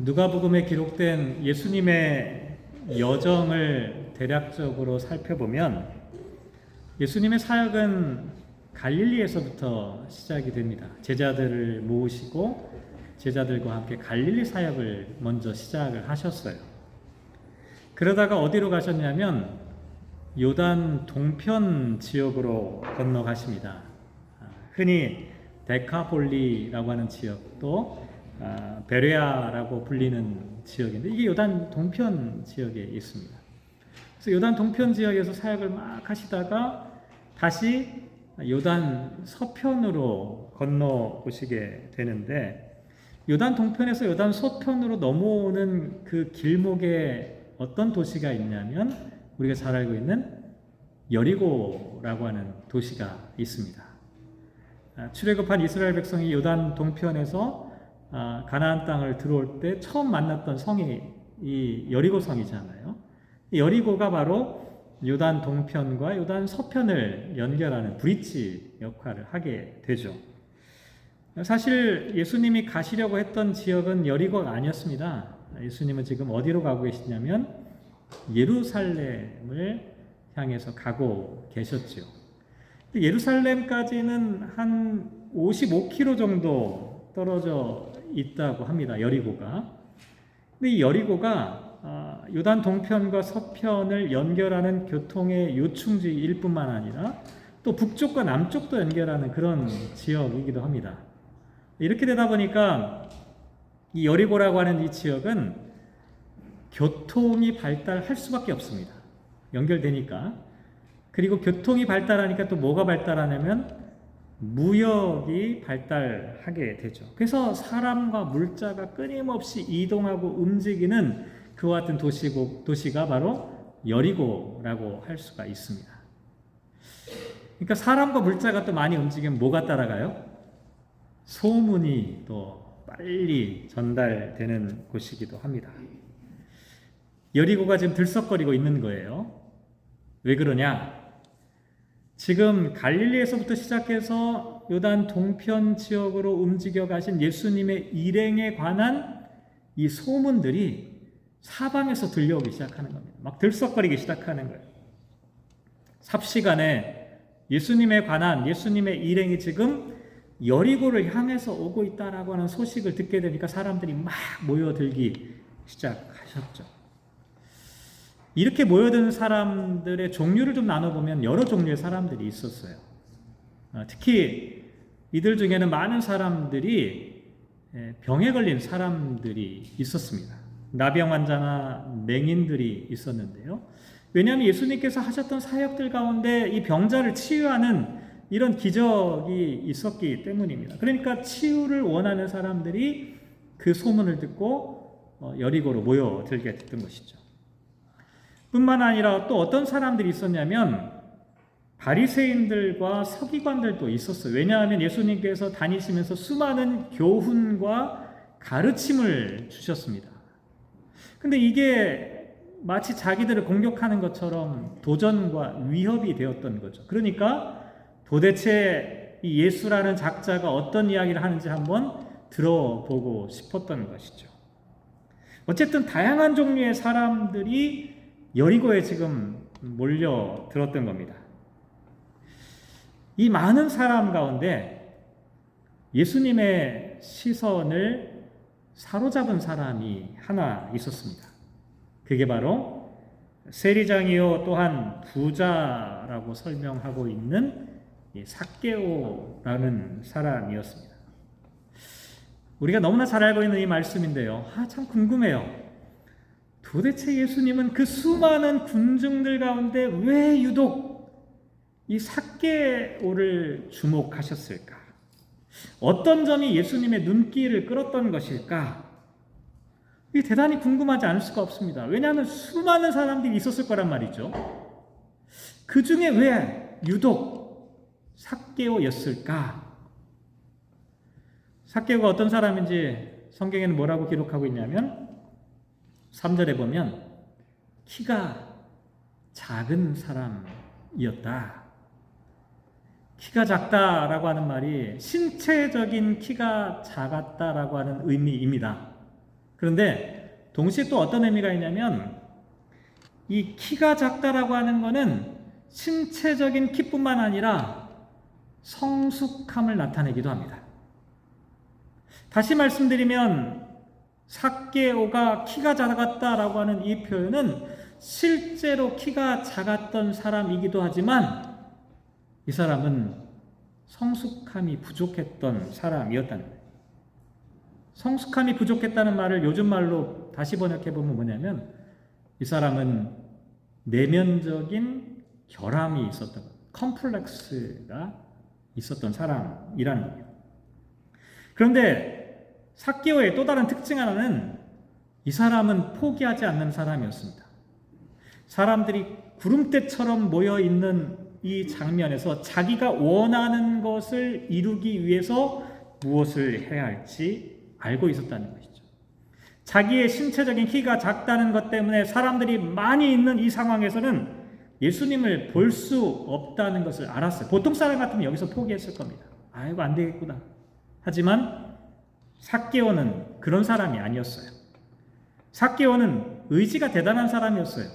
누가복음에 기록된 예수님의 여정을 대략적으로 살펴보면 예수님의 사역은 갈릴리에서부터 시작이 됩니다. 제자들을 모으시고 제자들과 함께 갈릴리 사역을 먼저 시작을 하셨어요. 그러다가 어디로 가셨냐면 요단 동편 지역으로 건너가십니다. 흔히 데카폴리라고 하는 지역도 베레아라고 불리는 지역인데 이게 요단 동편 지역에 있습니다. 그래서 요단 동편 지역에서 사역을 막 하시다가 다시 요단 서편으로 건너오시게 되는데 요단 동편에서 요단 서편으로 넘어오는 그 길목에 어떤 도시가 있냐면 우리가 잘 알고 있는 여리고라고 하는 도시가 있습니다. 출애굽한 이스라엘 백성이 요단 동편에서 가나안 땅을 들어올 때 처음 만났던 성이 이 여리고 성이잖아요. 이 여리고가 바로 요단 동편과 요단 서편을 연결하는 브릿지 역할을 하게 되죠. 사실 예수님이 가시려고 했던 지역은 여리고가 아니었습니다. 예수님은 지금 어디로 가고 계시냐면 예루살렘을 향해서 가고 계셨죠. 예루살렘까지는 한 55km 정도 떨어져 있다고 합니다. 여리고가. 근데 이 여리고가 요단 동편과 서편을 연결하는 교통의 요충지일 뿐만 아니라 또 북쪽과 남쪽도 연결하는 그런 지역이기도 합니다. 이렇게 되다 보니까 이 여리고라고 하는 이 지역은 교통이 발달할 수밖에 없습니다. 연결되니까. 그리고 교통이 발달하니까 또 뭐가 발달하냐면 무역이 발달하게 되죠. 그래서 사람과 물자가 끊임없이 이동하고 움직이는 그와 같은 도시가 바로 여리고라고 할 수가 있습니다. 그러니까 사람과 물자가 또 많이 움직이면 뭐가 따라가요? 소문이 또 빨리 전달되는 곳이기도 합니다. 여리고가 지금 들썩거리고 있는 거예요. 왜 그러냐? 지금 갈릴리에서부터 시작해서 요단 동편 지역으로 움직여 가신 예수님의 일행에 관한 이 소문들이 사방에서 들려오기 시작하는 겁니다. 막 들썩거리기 시작하는 거예요. 삽시간에 예수님에 관한 예수님의 일행이 지금 여리고를 향해서 오고 있다라고 하는 소식을 듣게 되니까 사람들이 막 모여들기 시작하셨죠. 이렇게 모여드는 사람들의 종류를 좀 나눠보면 여러 종류의 사람들이 있었어요. 특히 이들 중에는 많은 사람들이 병에 걸린 사람들이 있었습니다. 나병 환자나 맹인들이 있었는데요. 왜냐하면 예수님께서 하셨던 사역들 가운데 이 병자를 치유하는 이런 기적이 있었기 때문입니다. 그러니까 치유를 원하는 사람들이 그 소문을 듣고 여리고로 모여들게 됐던 것이죠. 뿐만 아니라 또 어떤 사람들이 있었냐면 바리새인들과 서기관들도 있었어요. 왜냐하면 예수님께서 다니시면서 수많은 교훈과 가르침을 주셨습니다. 근데 이게 마치 자기들을 공격하는 것처럼 도전과 위협이 되었던 거죠. 그러니까 도대체 이 예수라는 작자가 어떤 이야기를 하는지 한번 들어보고 싶었던 것이죠. 어쨌든 다양한 종류의 사람들이 여리고에 지금 몰려들었던 겁니다. 이 많은 사람 가운데 예수님의 시선을 사로잡은 사람이 하나 있었습니다. 그게 바로 세리장이요 또한 부자라고 설명하고 있는 삭개오라는 사람이었습니다. 우리가 너무나 잘 알고 있는 이 말씀인데요. 참 궁금해요. 도대체 예수님은 그 수많은 군중들 가운데 왜 유독 이 삭개오를 주목하셨을까? 어떤 점이 예수님의 눈길을 끌었던 것일까? 이게 대단히 궁금하지 않을 수가 없습니다. 왜냐하면 수많은 사람들이 있었을 거란 말이죠. 그 중에 왜 유독 삭개오였을까? 삭개오가 어떤 사람인지 성경에는 뭐라고 기록하고 있냐면 3절에 보면 키가 작은 사람이었다. 키가 작다라고 하는 말이 신체적인 키가 작았다라고 하는 의미입니다. 그런데 동시에 또 어떤 의미가 있냐면 이 키가 작다라고 하는 거는 신체적인 키뿐만 아니라 성숙함을 나타내기도 합니다. 다시 말씀드리면 삭개오가 키가 작았다라고 하는 이 표현은 실제로 키가 작았던 사람이기도 하지만 이 사람은 성숙함이 부족했던 사람이었다는 거예요. 성숙함이 부족했다는 말을 요즘 말로 다시 번역해 보면 뭐냐면 이 사람은 내면적인 결함이 있었던, 컴플렉스가 있었던 사람이라는 겁니다. 그런데 삭개오의 또 다른 특징 하나는 이 사람은 포기하지 않는 사람이었습니다. 사람들이 구름대처럼 모여있는 이 장면에서 자기가 원하는 것을 이루기 위해서 무엇을 해야 할지 알고 있었다는 것이죠. 자기의 신체적인 키가 작다는 것 때문에 사람들이 많이 있는 이 상황에서는 예수님을 볼 수 없다는 것을 알았어요. 보통 사람 같으면 여기서 포기했을 겁니다. 아이고 안 되겠구나. 하지만 삭개오는 그런 사람이 아니었어요. 삭개오는 의지가 대단한 사람이었어요.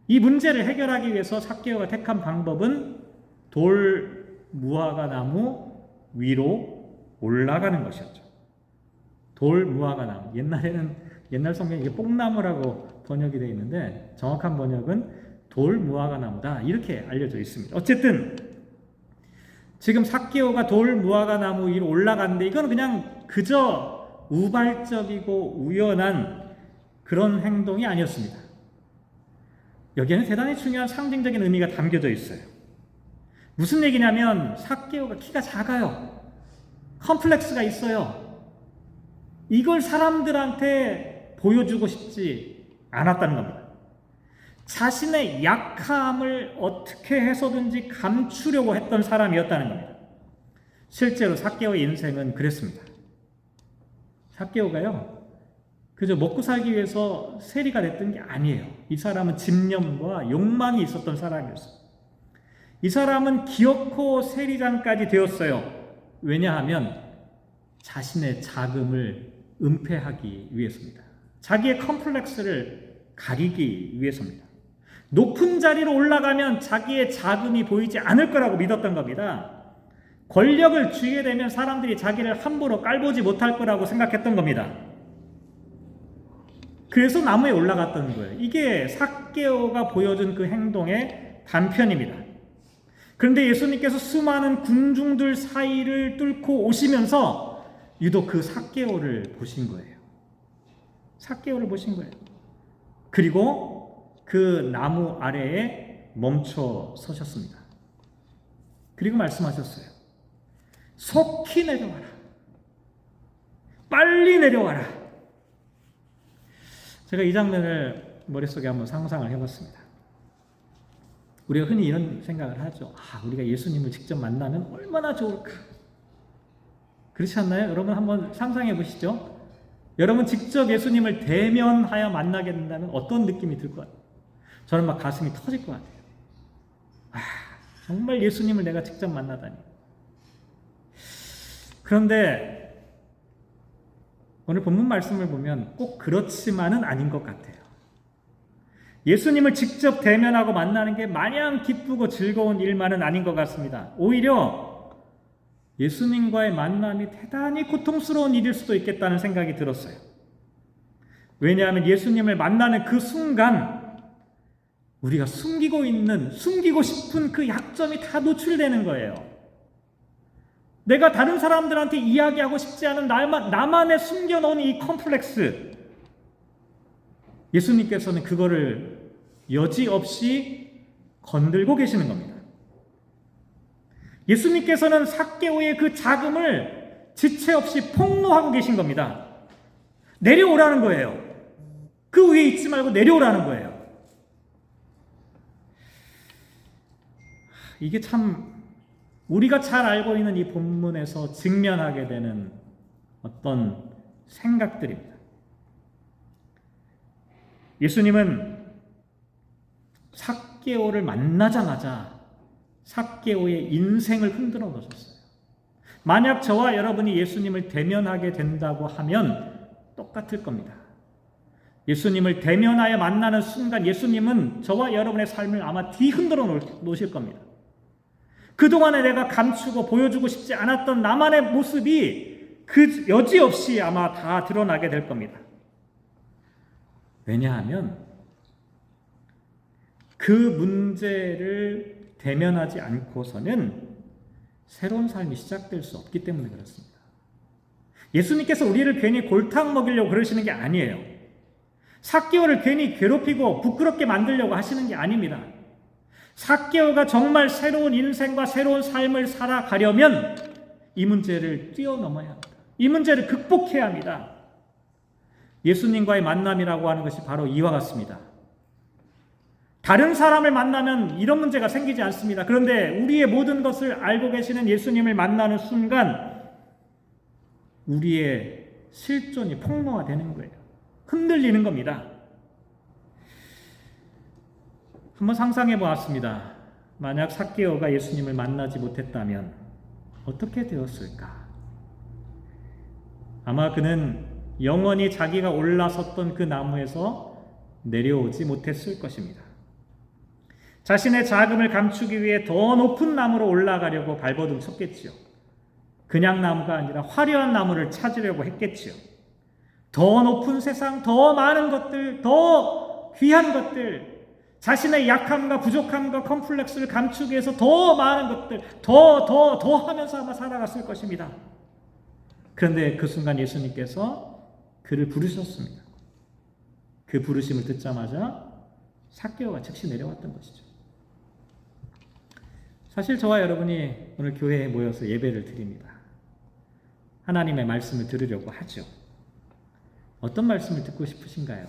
이 문제를 해결하기 위해서 삭개오가 택한 방법은 돌 무화과 나무 위로 올라가는 것이었죠. 돌 무화과 나무. 옛날 성경에 이게 뽕나무라고 번역이 되어 있는데 정확한 번역은 돌 무화과 나무다 이렇게 알려져 있습니다. 어쨌든 지금 삭개오가 돌 무화과 나무 위로 올라갔는데 이건 그냥 그저 우발적이고 우연한 그런 행동이 아니었습니다. 여기에는 대단히 중요한 상징적인 의미가 담겨져 있어요. 무슨 얘기냐면 삭개오가 키가 작아요. 컴플렉스가 있어요. 이걸 사람들한테 보여주고 싶지 않았다는 겁니다. 자신의 약함을 어떻게 해서든지 감추려고 했던 사람이었다는 겁니다. 실제로 삭개오의 인생은 그랬습니다. 삭개오가요, 그저 먹고 살기 위해서 세리가 됐던 게 아니에요. 이 사람은 집념과 욕망이 있었던 사람이었어요. 이 사람은 기어코 세리장까지 되었어요. 왜냐하면 자신의 자금을 은폐하기 위해서입니다. 자기의 컴플렉스를 가리기 위해서입니다. 높은 자리로 올라가면 자기의 자금이 보이지 않을 거라고 믿었던 겁니다. 권력을 쥐게 되면 사람들이 자기를 함부로 깔보지 못할 거라고 생각했던 겁니다. 그래서 나무에 올라갔던 거예요. 이게 삭개오가 보여준 그 행동의 단편입니다. 그런데 예수님께서 수많은 군중들 사이를 뚫고 오시면서 유독 그 삭개오를 보신 거예요. 삭개오를 보신 거예요. 그리고 그 나무 아래에 멈춰 서셨습니다. 그리고 말씀하셨어요. 속히 내려와라. 빨리 내려와라. 제가 이 장면을 머릿속에 한번 상상을 해봤습니다. 우리가 흔히 이런 생각을 하죠. 우리가 예수님을 직접 만나면 얼마나 좋을까. 그렇지 않나요? 여러분 한번 상상해 보시죠. 여러분 직접 예수님을 대면하여 만나게 된다면 어떤 느낌이 들 것 같아요? 저는 막 가슴이 터질 것 같아요. 정말 예수님을 내가 직접 만나다니. 그런데 오늘 본문 말씀을 보면 꼭 그렇지만은 아닌 것 같아요. 예수님을 직접 대면하고 만나는 게 마냥 기쁘고 즐거운 일만은 아닌 것 같습니다. 오히려 예수님과의 만남이 대단히 고통스러운 일일 수도 있겠다는 생각이 들었어요. 왜냐하면 예수님을 만나는 그 순간 우리가 숨기고 싶은 그 약점이 다 노출되는 거예요. 내가 다른 사람들한테 이야기하고 싶지 않은 나만의 숨겨놓은 이 컴플렉스, 예수님께서는 그거를 여지없이 건들고 계시는 겁니다. 예수님께서는 삭개오의 그 자금을 지체 없이 폭로하고 계신 겁니다. 내려오라는 거예요. 그 위에 있지 말고 내려오라는 거예요. 이게 참 우리가 잘 알고 있는 이 본문에서 직면하게 되는 어떤 생각들입니다. 예수님은 삭개오를 만나자마자 삭개오의 인생을 흔들어 놓으셨어요. 만약 저와 여러분이 예수님을 대면하게 된다고 하면 똑같을 겁니다. 예수님을 대면하여 만나는 순간 예수님은 저와 여러분의 삶을 아마 뒤흔들어 놓으실 겁니다. 그동안에 내가 감추고 보여주고 싶지 않았던 나만의 모습이 그 여지없이 아마 다 드러나게 될 겁니다. 왜냐하면 그 문제를 대면하지 않고서는 새로운 삶이 시작될 수 없기 때문에 그렇습니다. 예수님께서 우리를 괜히 골탕 먹이려고 그러시는 게 아니에요. 삭개오를 괜히 괴롭히고 부끄럽게 만들려고 하시는 게 아닙니다. 삭개오가 정말 새로운 인생과 새로운 삶을 살아가려면 이 문제를 뛰어넘어야 합니다. 이 문제를 극복해야 합니다. 예수님과의 만남이라고 하는 것이 바로 이와 같습니다. 다른 사람을 만나면 이런 문제가 생기지 않습니다. 그런데 우리의 모든 것을 알고 계시는 예수님을 만나는 순간 우리의 실존이 폭로화되는 거예요. 흔들리는 겁니다. 한번 상상해 보았습니다. 만약 삭개오가 예수님을 만나지 못했다면 어떻게 되었을까? 아마 그는 영원히 자기가 올라섰던 그 나무에서 내려오지 못했을 것입니다. 자신의 자금을 감추기 위해 더 높은 나무로 올라가려고 발버둥 쳤겠지요. 그냥 나무가 아니라 화려한 나무를 찾으려고 했겠지요. 더 높은 세상, 더 많은 것들, 더 귀한 것들, 자신의 약함과 부족함과 컴플렉스를 감추기 위해서 더 많은 것들, 더 하면서 아마 살아갔을 것입니다. 그런데 그 순간 예수님께서 그를 부르셨습니다. 그 부르심을 듣자마자 삭개오가 즉시 내려왔던 것이죠. 사실 저와 여러분이 오늘 교회에 모여서 예배를 드립니다. 하나님의 말씀을 들으려고 하죠. 어떤 말씀을 듣고 싶으신가요?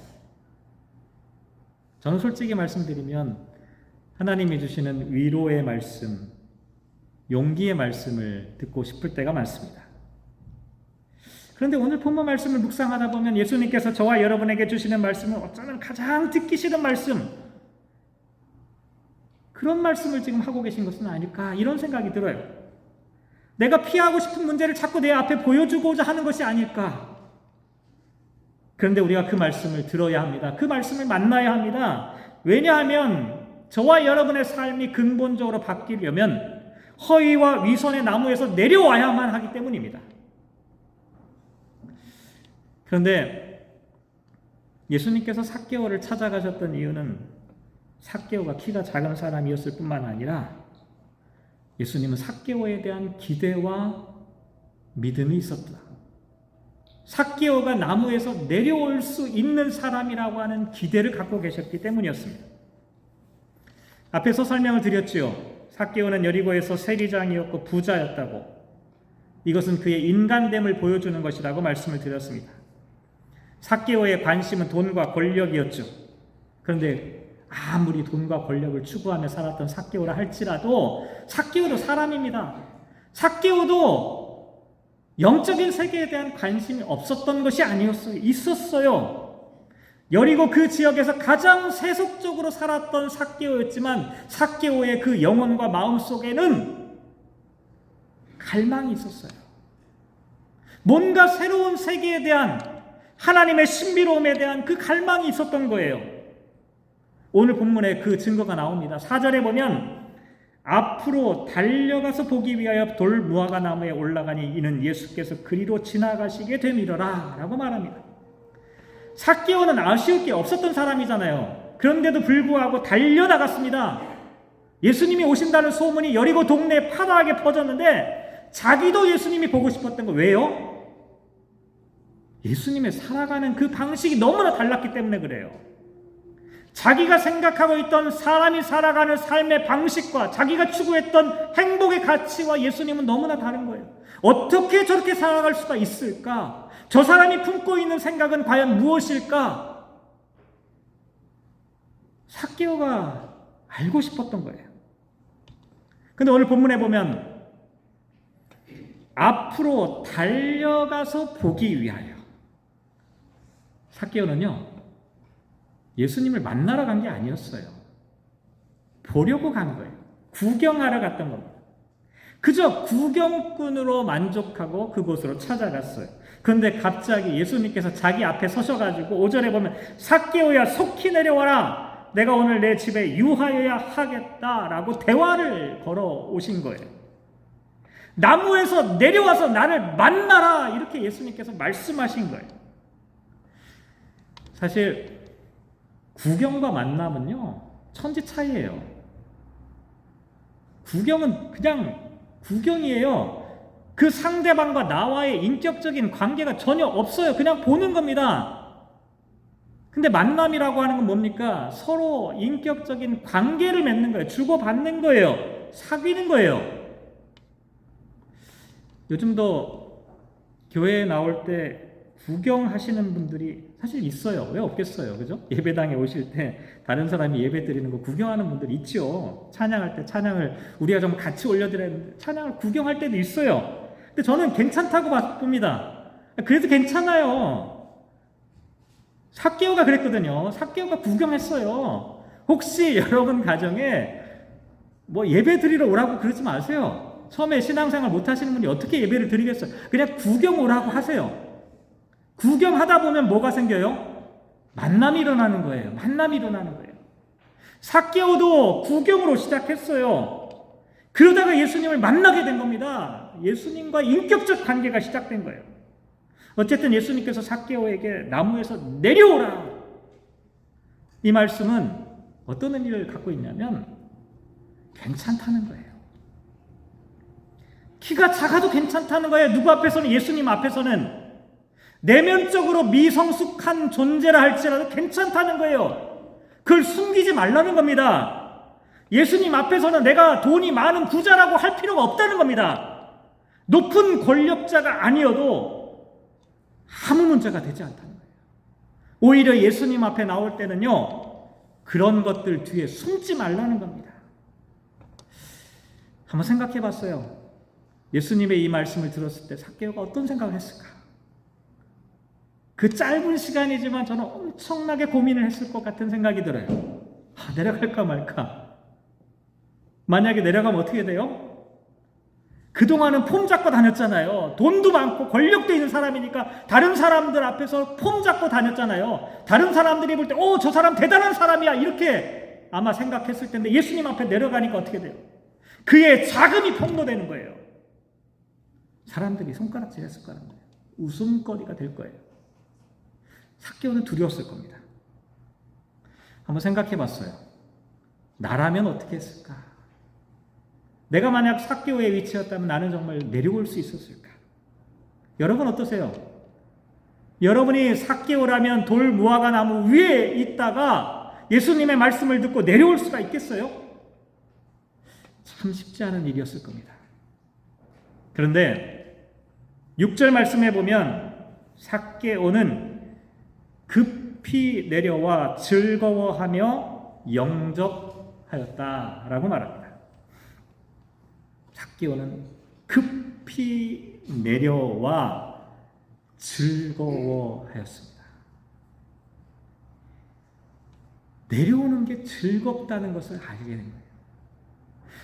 저는 솔직히 말씀드리면 하나님이 주시는 위로의 말씀, 용기의 말씀을 듣고 싶을 때가 많습니다. 그런데 오늘 본문 말씀을 묵상하다 보면 예수님께서 저와 여러분에게 주시는 말씀은 어쩌면 가장 듣기 싫은 말씀, 그런 말씀을 지금 하고 계신 것은 아닐까 이런 생각이 들어요. 내가 피하고 싶은 문제를 자꾸 내 앞에 보여주고자 하는 것이 아닐까. 그런데 우리가 그 말씀을 들어야 합니다. 그 말씀을 만나야 합니다. 왜냐하면 저와 여러분의 삶이 근본적으로 바뀌려면 허위와 위선의 나무에서 내려와야만 하기 때문입니다. 그런데 예수님께서 삭개오를 찾아가셨던 이유는 삭개오가 키가 작은 사람이었을 뿐만 아니라 예수님은 삭개오에 대한 기대와 믿음이 있었다. 삭개오가 나무에서 내려올 수 있는 사람이라고 하는 기대를 갖고 계셨기 때문이었습니다. 앞에서 설명을 드렸지요. 삭개오는 여리고에서 세리장이었고 부자였다고. 이것은 그의 인간됨을 보여주는 것이라고 말씀을 드렸습니다. 삭개오의 관심은 돈과 권력이었죠. 그런데 아무리 돈과 권력을 추구하며 살았던 삭개오라 할지라도 삭개오도 사람입니다. 삭개오도 영적인 세계에 대한 관심이 없었던 것이 아니었어요. 있었어요. 여리고 그 지역에서 가장 세속적으로 살았던 삭개오였지만 삭개오의 그 영혼과 마음 속에는 갈망이 있었어요. 뭔가 새로운 세계에 대한 하나님의 신비로움에 대한 그 갈망이 있었던 거예요. 오늘 본문에 그 증거가 나옵니다. 4절에 보면 앞으로 달려가서 보기 위하여 돌 무화과 나무에 올라가니 이는 예수께서 그리로 지나가시게 됨이러라 라고 말합니다. 삭개오는 아쉬울 게 없었던 사람이잖아요. 그런데도 불구하고 달려나갔습니다. 예수님이 오신다는 소문이 여리고 동네에 파다하게 퍼졌는데 자기도 예수님이 보고 싶었던 거 왜요? 예수님의 살아가는 그 방식이 너무나 달랐기 때문에 그래요. 자기가 생각하고 있던 사람이 살아가는 삶의 방식과 자기가 추구했던 행복의 가치와 예수님은 너무나 다른 거예요. 어떻게 저렇게 살아갈 수가 있을까? 저 사람이 품고 있는 생각은 과연 무엇일까? 삭개오가 알고 싶었던 거예요. 근데 오늘 본문에 보면 앞으로 달려가서 보기 위하여. 삭개오는요, 예수님을 만나러 간 게 아니었어요. 보려고 간 거예요. 구경하러 갔던 겁니다. 그저 구경꾼으로 만족하고 그곳으로 찾아갔어요. 그런데 갑자기 예수님께서 자기 앞에 서셔가지고 5절에 보면 삭개오야 속히 내려와라. 내가 오늘 내 집에 유하여야 하겠다라고 대화를 걸어 오신 거예요. 나무에서 내려와서 나를 만나라 이렇게 예수님께서 말씀하신 거예요. 사실 구경과 만남은요 천지 차이예요. 구경은 그냥 구경이에요. 그 상대방과 나와의 인격적인 관계가 전혀 없어요. 그냥 보는 겁니다. 근데 만남이라고 하는 건 뭡니까? 서로 인격적인 관계를 맺는 거예요. 주고받는 거예요. 사귀는 거예요. 요즘도 교회에 나올 때 구경하시는 분들이 사실 있어요. 왜 없겠어요? 그죠? 예배당에 오실 때 다른 사람이 예배 드리는 거 구경하는 분들 있죠. 찬양할 때 찬양을 우리가 좀 같이 올려드려야 되는데 찬양을 구경할 때도 있어요. 근데 저는 괜찮다고 봅니다. 그래도 괜찮아요. 삭개오가 그랬거든요. 삭개오가 구경했어요. 혹시 여러분 가정에 뭐 예배 드리러 오라고 그러지 마세요. 처음에 신앙생활 못 하시는 분이 어떻게 예배를 드리겠어요? 그냥 구경 오라고 하세요. 구경하다 보면 뭐가 생겨요? 만남이 일어나는 거예요. 만남이 일어나는 거예요. 삭개오도 구경으로 시작했어요. 그러다가 예수님을 만나게 된 겁니다. 예수님과 인격적 관계가 시작된 거예요. 어쨌든 예수님께서 삭개오에게 나무에서 내려오라. 이 말씀은 어떤 의미를 갖고 있냐면 괜찮다는 거예요. 키가 작아도 괜찮다는 거예요. 누구 앞에서는? 예수님 앞에서는. 내면적으로 미성숙한 존재라 할지라도 괜찮다는 거예요. 그걸 숨기지 말라는 겁니다. 예수님 앞에서는 내가 돈이 많은 부자라고 할 필요가 없다는 겁니다. 높은 권력자가 아니어도 아무 문제가 되지 않다는 거예요. 오히려 예수님 앞에 나올 때는요, 그런 것들 뒤에 숨지 말라는 겁니다. 한번 생각해 봤어요. 예수님의 이 말씀을 들었을 때 삭개오가 어떤 생각을 했을까? 그 짧은 시간이지만 저는 엄청나게 고민을 했을 것 같은 생각이 들어요. 내려갈까 말까? 만약에 내려가면 어떻게 돼요? 그동안은 폼 잡고 다녔잖아요. 돈도 많고 권력도 있는 사람이니까 다른 사람들 앞에서 폼 잡고 다녔잖아요. 다른 사람들이 볼 때 저 사람 대단한 사람이야 이렇게 아마 생각했을 텐데 예수님 앞에 내려가니까 어떻게 돼요? 그의 자금이 폭로되는 거예요. 사람들이 손가락질 했을 거라는 거예요. 웃음거리가 될 거예요. 삭개오는 두려웠을 겁니다. 한번 생각해 봤어요. 나라면 어떻게 했을까? 내가 만약 삭개오의 위치였다면 나는 정말 내려올 수 있었을까? 여러분 어떠세요? 여러분이 삭개오라면 돌 무화과 나무 위에 있다가 예수님의 말씀을 듣고 내려올 수가 있겠어요? 참 쉽지 않은 일이었을 겁니다. 그런데 6절 말씀에 보면 삭개오는 급히 내려와 즐거워하며 영접하였다라고 말합니다. 삭개오는 급히 내려와 즐거워하였습니다. 내려오는 게 즐겁다는 것을 알게 된 거예요.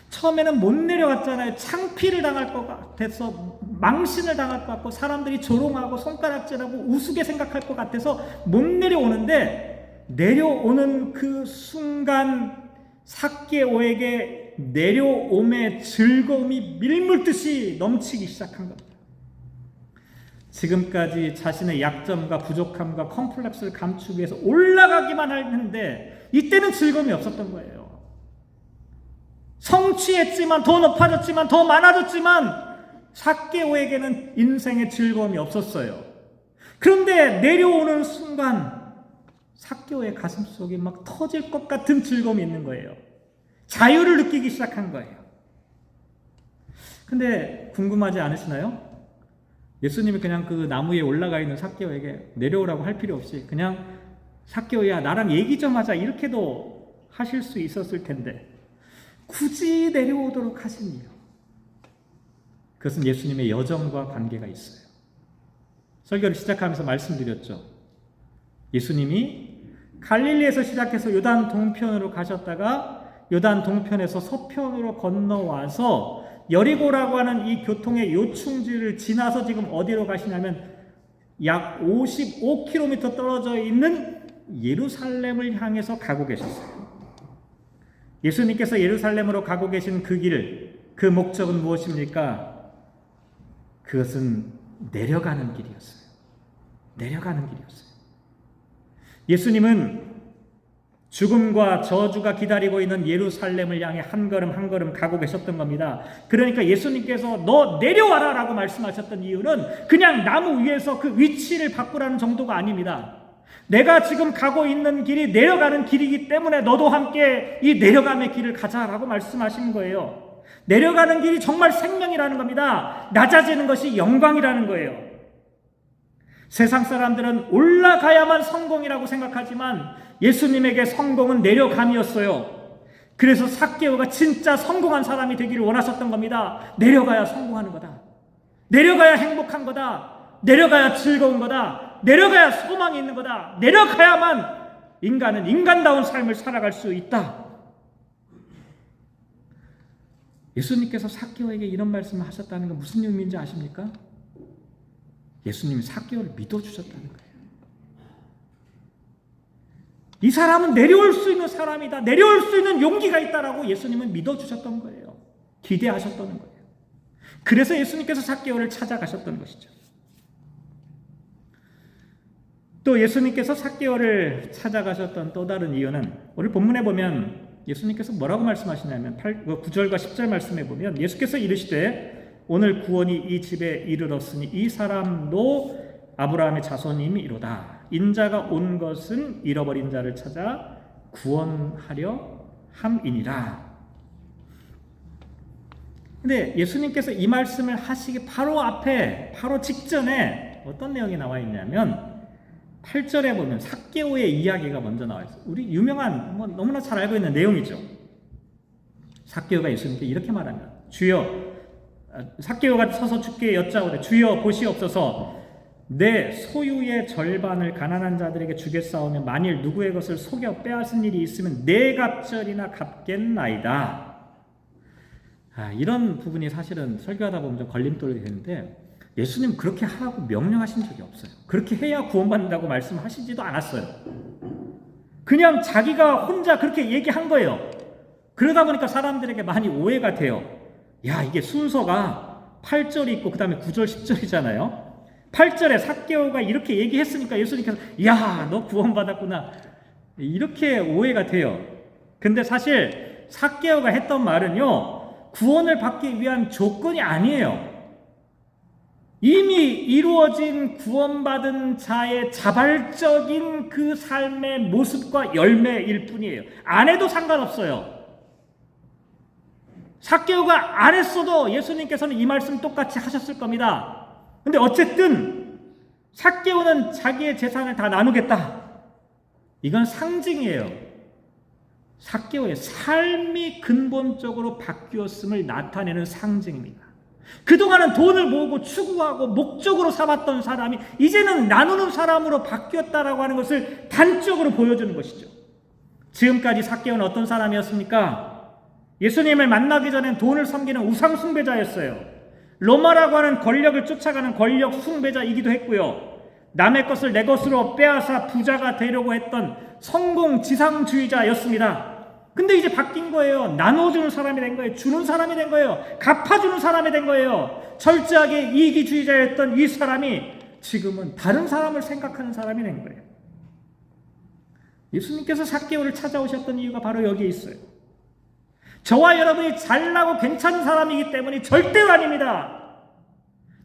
처음에는 못 내려왔잖아요. 창피를 당할 것 같아서, 망신을 당할 것 같고, 사람들이 조롱하고 손가락질하고 우습게 생각할 것 같아서 못 내려오는데, 내려오는 그 순간 삭개오에게 내려옴의 즐거움이 밀물듯이 넘치기 시작한 겁니다. 지금까지 자신의 약점과 부족함과 컴플렉스를 감추기 위해서 올라가기만 했는데 이때는 즐거움이 없었던 거예요. 성취했지만, 더 높아졌지만, 더 많아졌지만 삭개오에게는 인생의 즐거움이 없었어요. 그런데 내려오는 순간 삭개오의 가슴속에 막 터질 것 같은 즐거움이 있는 거예요. 자유를 느끼기 시작한 거예요. 근데 궁금하지 않으시나요? 예수님이 그냥 그 나무에 올라가 있는 삭개오에게 내려오라고 할 필요 없이 그냥 삭개오야 나랑 얘기 좀 하자 이렇게도 하실 수 있었을 텐데 굳이 내려오도록 하신 이유, 그것은 예수님의 여정과 관계가 있어요. 설교를 시작하면서 말씀드렸죠. 예수님이 갈릴리에서 시작해서 요단 동편으로 가셨다가 요단 동편에서 서편으로 건너와서 여리고라고 하는 이 교통의 요충지를 지나서 지금 어디로 가시냐면 약 55km 떨어져 있는 예루살렘을 향해서 가고 계셨어요. 예수님께서 예루살렘으로 가고 계신 그 길, 그 목적은 무엇입니까? 그것은 내려가는 길이었어요. 내려가는 길이었어요. 예수님은 죽음과 저주가 기다리고 있는 예루살렘을 향해 한 걸음 한 걸음 가고 계셨던 겁니다. 그러니까 예수님께서 너 내려와라 라고 말씀하셨던 이유는 그냥 나무 위에서 그 위치를 바꾸라는 정도가 아닙니다. 내가 지금 가고 있는 길이 내려가는 길이기 때문에 너도 함께 이 내려감의 길을 가자라고 말씀하신 거예요. 내려가는 길이 정말 생명이라는 겁니다. 낮아지는 것이 영광이라는 거예요. 세상 사람들은 올라가야만 성공이라고 생각하지만 예수님에게 성공은 내려감이었어요. 그래서 삭개오가 진짜 성공한 사람이 되기를 원하셨던 겁니다. 내려가야 성공하는 거다. 내려가야 행복한 거다. 내려가야 즐거운 거다. 내려가야 소망이 있는 거다. 내려가야만 인간은 인간다운 삶을 살아갈 수 있다. 예수님께서 삭개오에게 이런 말씀을 하셨다는 건 무슨 의미인지 아십니까? 예수님이 삭개오를 믿어주셨다는 거예요. 이 사람은 내려올 수 있는 사람이다. 내려올 수 있는 용기가 있다라고 예수님은 믿어주셨던 거예요. 기대하셨던 거예요. 그래서 예수님께서 삭개오를 찾아가셨던 것이죠. 또 예수님께서 삭개오를 찾아가셨던 또 다른 이유는 오늘 본문에 보면 예수님께서 뭐라고 말씀하시냐면 9절과 10절 말씀에 보면 예수께서 이르시되 오늘 구원이 이 집에 이르렀으니 이 사람도 아브라함의 자손임이로다. 인자가 온 것은 잃어버린 자를 찾아 구원하려 함이니라. 근데 예수님께서 이 말씀을 하시기 바로 앞에 바로 직전에 어떤 내용이 나와 있냐면 8절에 보면 삭개오의 이야기가 먼저 나와 있어요. 우리 유명한 너무나 잘 알고 있는 내용이죠. 삭개오가 예수님께 이렇게 말합니다. 주여, 삭개오가 서서 주께 여짜오되 주여 보시옵소서 내 소유의 절반을 가난한 자들에게 주겠사오며 만일 누구의 것을 속여 빼앗은 일이 있으면 네 갑절이나 갚겠나이다. 이런 부분이 사실은 설교하다 보면 좀 걸림돌이 되는데 예수님 그렇게 하라고 명령하신 적이 없어요. 그렇게 해야 구원받는다고 말씀하시지도 않았어요. 그냥 자기가 혼자 그렇게 얘기한 거예요. 그러다 보니까 사람들에게 많이 오해가 돼요. 야, 이게 순서가 8절이 있고 그 다음에 9절 10절이잖아요. 8절에 삭개오가 이렇게 얘기했으니까 예수님께서 야, 너 구원받았구나 이렇게 오해가 돼요. 근데 사실 삭개오가 했던 말은요, 구원을 받기 위한 조건이 아니에요. 이미 이루어진 구원받은 자의 자발적인 그 삶의 모습과 열매일 뿐이에요. 안 해도 상관없어요. 삭개오가 안 했어도 예수님께서는 이 말씀 똑같이 하셨을 겁니다. 근데 어쨌든 삭개오는 자기의 재산을 다 나누겠다. 이건 상징이에요. 삭개오의 삶이 근본적으로 바뀌었음을 나타내는 상징입니다. 그동안은 돈을 모으고 추구하고 목적으로 삼았던 사람이 이제는 나누는 사람으로 바뀌었다라고 하는 것을 단적으로 보여주는 것이죠. 지금까지 삭개오는 어떤 사람이었습니까? 예수님을 만나기 전엔 돈을 섬기는 우상 숭배자였어요. 로마라고 하는 권력을 쫓아가는 권력 숭배자이기도 했고요. 남의 것을 내 것으로 빼앗아 부자가 되려고 했던 성공지상주의자였습니다. 근데 이제 바뀐 거예요. 나눠주는 사람이 된 거예요. 주는 사람이 된 거예요. 갚아주는 사람이 된 거예요. 철저하게 이기주의자였던 이 사람이 지금은 다른 사람을 생각하는 사람이 된 거예요. 예수님께서 삭개오를 찾아오셨던 이유가 바로 여기에 있어요. 저와 여러분이 잘나고 괜찮은 사람이기 때문이 절대로 아닙니다.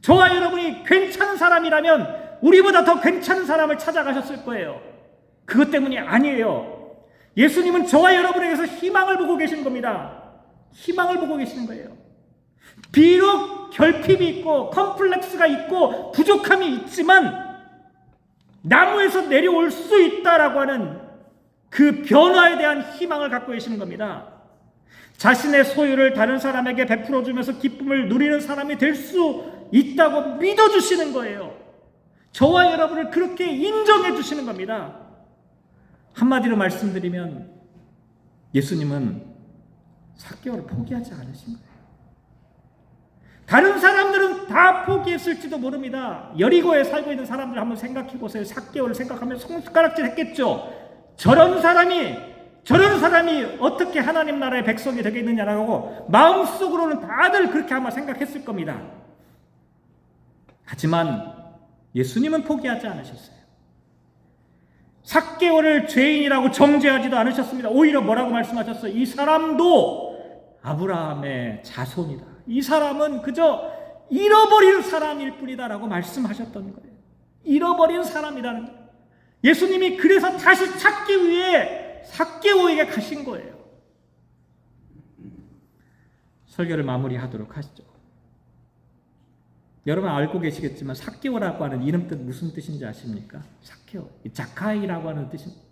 저와 여러분이 괜찮은 사람이라면 우리보다 더 괜찮은 사람을 찾아가셨을 거예요. 그것 때문이 아니에요. 예수님은 저와 여러분에게서 희망을 보고 계신 겁니다. 희망을 보고 계시는 거예요. 비록 결핍이 있고 컴플렉스가 있고 부족함이 있지만 나무에서 내려올 수 있다라고 하는 그 변화에 대한 희망을 갖고 계시는 겁니다. 자신의 소유를 다른 사람에게 베풀어주면서 기쁨을 누리는 사람이 될 수 있다고 믿어주시는 거예요. 저와 여러분을 그렇게 인정해 주시는 겁니다. 한마디로 말씀드리면 예수님은 삭개오를 포기하지 않으신 거예요. 다른 사람들은 다 포기했을지도 모릅니다. 여리고에 살고 있는 사람들 한번 생각해 보세요. 삭개오를 생각하면 손가락질 했겠죠. 저런 사람이 어떻게 하나님 나라의 백성이 되겠느냐라고 마음속으로는 다들 그렇게 아마 생각했을 겁니다. 하지만 예수님은 포기하지 않으셨어요. 삭개오를 죄인이라고 정죄하지도 않으셨습니다. 오히려 뭐라고 말씀하셨어요? 이 사람도 아브라함의 자손이다. 이 사람은 그저 잃어버린 사람일 뿐이다라고 말씀하셨던 거예요. 잃어버린 사람이라는 거예요. 예수님이 그래서 다시 찾기 위해 삭개오에게 가신 거예요. 설교를 마무리하도록 하시죠. 여러분 알고 계시겠지만 삭개오라고 하는 이름 뜻 무슨 뜻인지 아십니까? 삭개오, 자카이라고 하는 뜻입니다.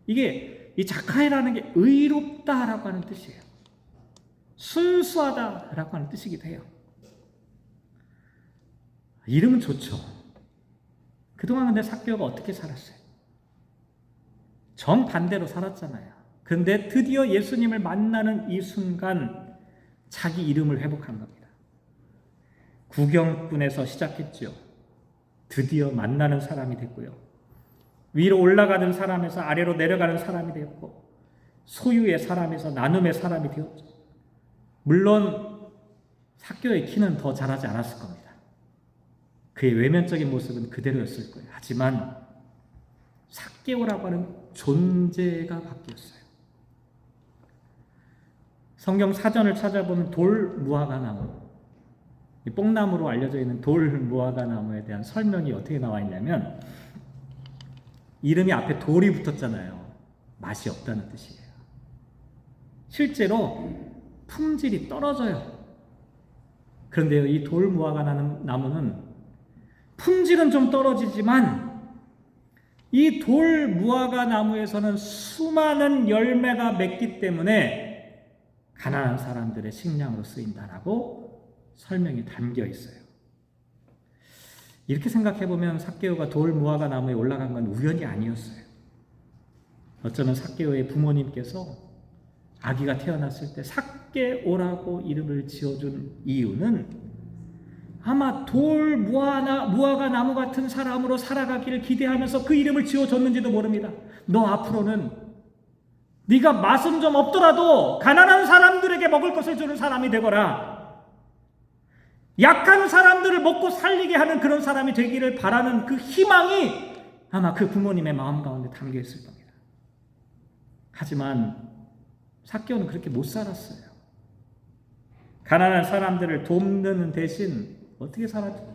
이게 이 자카이라는 게 의롭다라고 하는 뜻이에요. 순수하다라고 하는 뜻이기도 해요. 이름은 좋죠. 그동안 근데 삭개오가 어떻게 살았어요? 정반대로 살았잖아요. 그런데 드디어 예수님을 만나는 이 순간 자기 이름을 회복한 겁니다. 구경꾼에서 시작했죠. 드디어 만나는 사람이 됐고요. 위로 올라가는 사람에서 아래로 내려가는 사람이 되었고 소유의 사람에서 나눔의 사람이 되었죠. 물론 삭개오의 키는 더 자라지 않았을 겁니다. 그의 외면적인 모습은 그대로였을 거예요. 하지만 삭개오라고 하는 존재가 바뀌었어요. 성경 사전을 찾아보면 돌 무화과 나무, 뽕나무로 알려져 있는 돌 무화과 나무에 대한 설명이 어떻게 나와 있냐면 이름이 앞에 돌이 붙었잖아요. 맛이 없다는 뜻이에요. 실제로 품질이 떨어져요. 그런데요, 이 돌 무화과 나무는 품질은 좀 떨어지지만 이 돌 무화과 나무에서는 수많은 열매가 맺기 때문에 가난한 사람들의 식량으로 쓰인다라고 설명이 담겨 있어요. 이렇게 생각해보면 삭개오가 돌 무화과 나무에 올라간 건 우연이 아니었어요. 어쩌면 삭개오의 부모님께서 아기가 태어났을 때 삭개오라고 이름을 지어준 이유는 아마 돌 무화과 나무 같은 사람으로 살아가기를 기대하면서 그 이름을 지어줬는지도 모릅니다. 너 앞으로는 네가 맛은 좀 없더라도 가난한 사람들에게 먹을 것을 주는 사람이 되거라. 약한 사람들을 먹고 살리게 하는 그런 사람이 되기를 바라는 그 희망이 아마 그 부모님의 마음 가운데 담겨 있을 겁니다. 하지만 삭개오는 그렇게 못 살았어요. 가난한 사람들을 돕는 대신 어떻게 살았죠?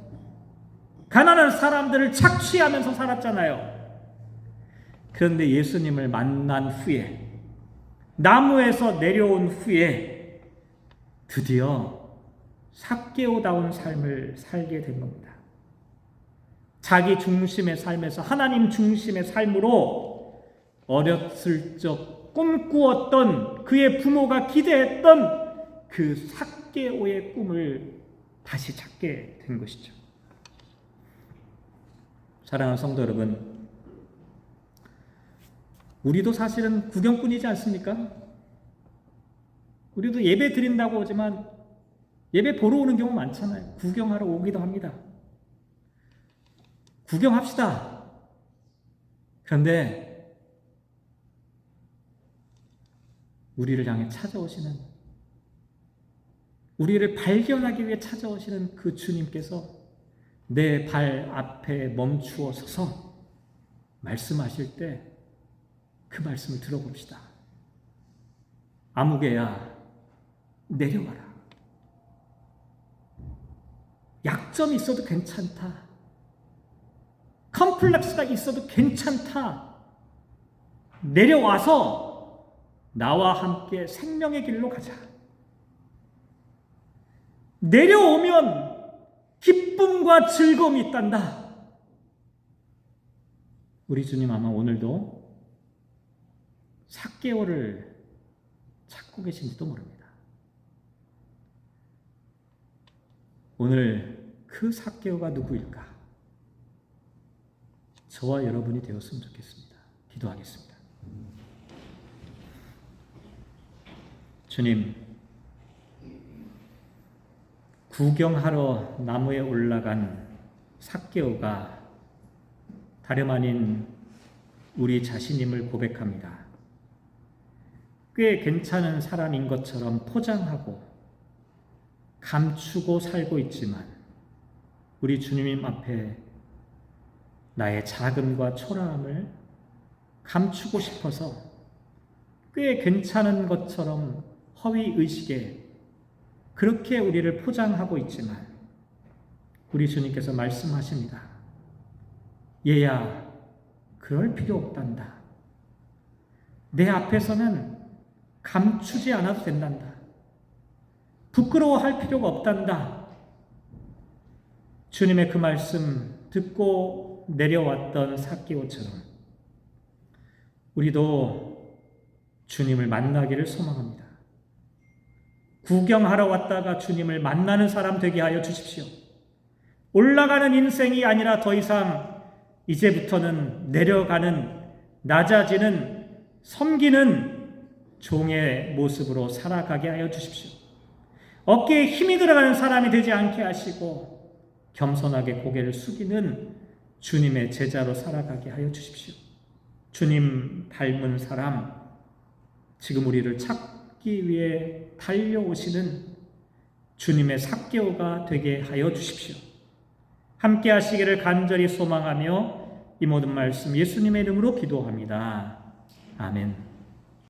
가난한 사람들을 착취하면서 살았잖아요. 그런데 예수님을 만난 후에, 나무에서 내려온 후에 드디어 삭개오다운 삶을 살게 된 겁니다. 자기 중심의 삶에서 하나님 중심의 삶으로 어렸을 적 꿈꾸었던 그의 부모가 기대했던 그 삭개오의 꿈을 다시 찾게 된 것이죠. 사랑하는 성도 여러분, 우리도 사실은 구경꾼이지 않습니까? 우리도 예배 드린다고 오지만 예배 보러 오는 경우 많잖아요. 구경하러 오기도 합니다. 구경합시다. 그런데 우리를 향해 찾아오시는, 우리를 발견하기 위해 찾아오시는 그 주님께서 내 발 앞에 멈추어 서서 말씀하실 때 그 말씀을 들어봅시다. 아무개야, 내려와라. 약점이 있어도 괜찮다. 컴플렉스가 있어도 괜찮다. 내려와서 나와 함께 생명의 길로 가자. 내려오면 기쁨과 즐거움이 있단다. 우리 주님 아마 오늘도 삭개오를 찾고 계신지도 모릅니다. 오늘 그 삭개오가 누구일까? 저와 여러분이 되었으면 좋겠습니다. 기도하겠습니다. 주님, 구경하러 나무에 올라간 삭개오가 다름 아닌 우리 자신임을 고백합니다. 꽤 괜찮은 사람인 것처럼 포장하고 감추고 살고 있지만 우리 주님 앞에 나의 작음과 초라함을 감추고 싶어서 꽤 괜찮은 것처럼 허위의식에 그렇게 우리를 포장하고 있지만 우리 주님께서 말씀하십니다. 얘야, 그럴 필요 없단다. 내 앞에서는 감추지 않아도 된단다. 부끄러워할 필요가 없단다. 주님의 그 말씀 듣고 내려왔던 삭개오처럼 우리도 주님을 만나기를 소망합니다. 구경하러 왔다가 주님을 만나는 사람 되게 하여 주십시오. 올라가는 인생이 아니라 더 이상 이제부터는 내려가는, 낮아지는, 섬기는 종의 모습으로 살아가게 하여 주십시오. 어깨에 힘이 들어가는 사람이 되지 않게 하시고 겸손하게 고개를 숙이는 주님의 제자로 살아가게 하여 주십시오. 주님 닮은 사람, 지금 우리를 찾기 위해 달려오시는 주님의 삭개오가 되게 하여 주십시오. 함께 하시기를 간절히 소망하며 이 모든 말씀 예수님의 이름으로 기도합니다. 아멘.